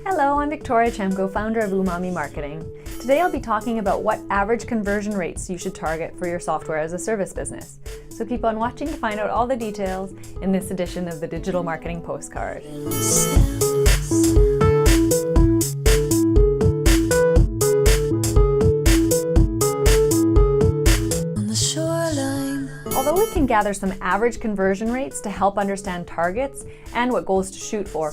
Hello, I'm Victoria Chemko, founder of Umami Marketing. Today I'll be talking about what average conversion rates you should target for your software as a service business. So keep on watching to find out all the details in this edition of the Digital Marketing Postcard. Although we can gather some average conversion rates to help understand targets and what goals to shoot for,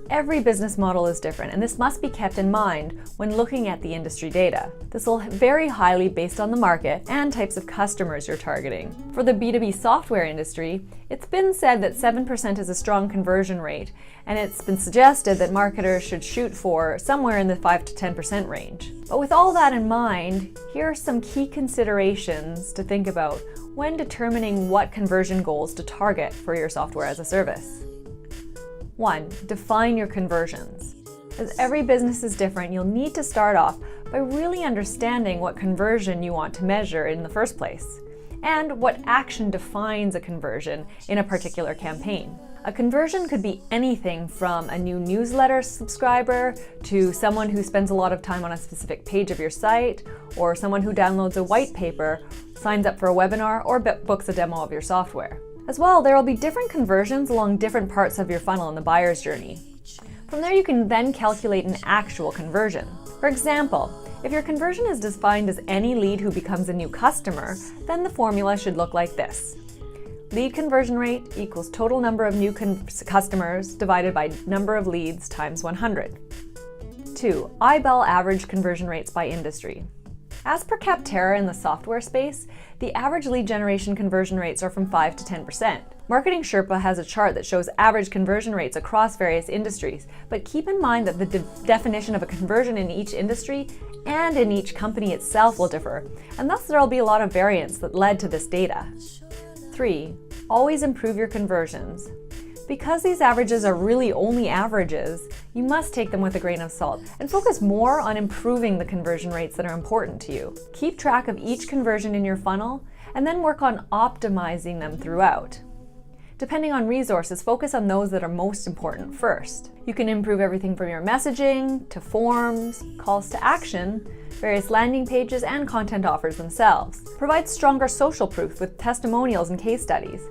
every business model is different, and this must be kept in mind when looking at the industry data. This will vary highly based on the market and types of customers you're targeting. For the B2B software industry, it's been said that 7% is a strong conversion rate, and it's been suggested that marketers should shoot for somewhere in the 5 to 10% range. But with all that in mind, here are some key considerations to think about when determining what conversion goals to target for your software as a service. 1. Define your conversions. As every business is different, you'll need to start off by really understanding what conversion you want to measure in the first place, and what action defines a conversion in a particular campaign. A conversion could be anything from a new newsletter subscriber to someone who spends a lot of time on a specific page of your site, or someone who downloads a white paper, signs up for a webinar, or books a demo of your software. As well, there will be different conversions along different parts of your funnel in the buyer's journey. From there, you can then calculate an actual conversion. For example, if your conversion is defined as any lead who becomes a new customer, then the formula should look like this. Lead conversion rate equals total number of new customers divided by number of leads times 100. 2. Eyeball average conversion rates by industry. As per Capterra in the software space, the average lead generation conversion rates are from 5 to 10%. Marketing Sherpa has a chart that shows average conversion rates across various industries, but keep in mind that the definition of a conversion in each industry and in each company itself will differ, and thus there will be a lot of variance that led to this data. 3. Always improve your conversions. Because these averages are really only averages, you must take them with a grain of salt and focus more on improving the conversion rates that are important to you. Keep track of each conversion in your funnel and then work on optimizing them throughout. Depending on resources, focus on those that are most important first. You can improve everything from your messaging to forms, calls to action, various landing pages, and content offers themselves. Provide stronger social proof with testimonials and case studies.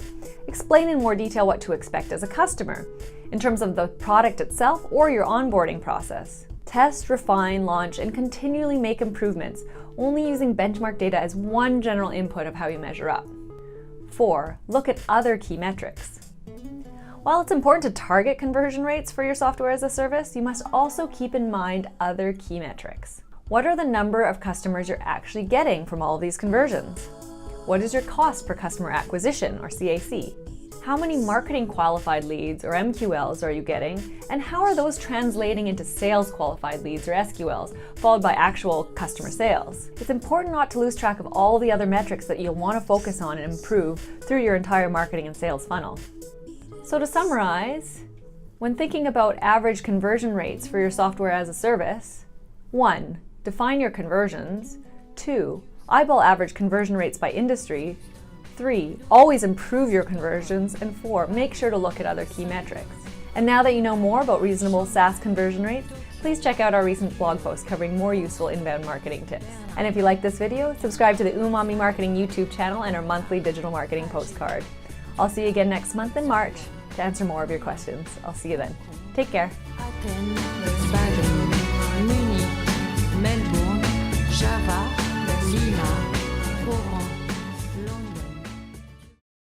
Explain in more detail what to expect as a customer, in terms of the product itself or your onboarding process. Test, refine, launch, and continually make improvements, only using benchmark data as one general input of how you measure up. 4. Look at other key metrics. While it's important to target conversion rates for your software as a service, you must also keep in mind other key metrics. What are the number of customers you're actually getting from all of these conversions? What is your cost per customer acquisition, or CAC? How many marketing qualified leads, or MQLs, are you getting? And how are those translating into sales qualified leads, or SQLs, followed by actual customer sales? It's important not to lose track of all the other metrics that you'll want to focus on and improve through your entire marketing and sales funnel. So to summarize, when thinking about average conversion rates for your software as a service, 1. Define your conversions. 2. Eyeball average conversion rates by industry. 3. Always improve your conversions. And 4. Make sure to look at other key metrics. And now that you know more about reasonable SaaS conversion rates, please check out our recent blog post covering more useful inbound marketing tips. And if you like this video, subscribe to the Umami Marketing YouTube channel and our monthly digital marketing postcard. I'll see you again next month in March to answer more of your questions. I'll see you then. Take care.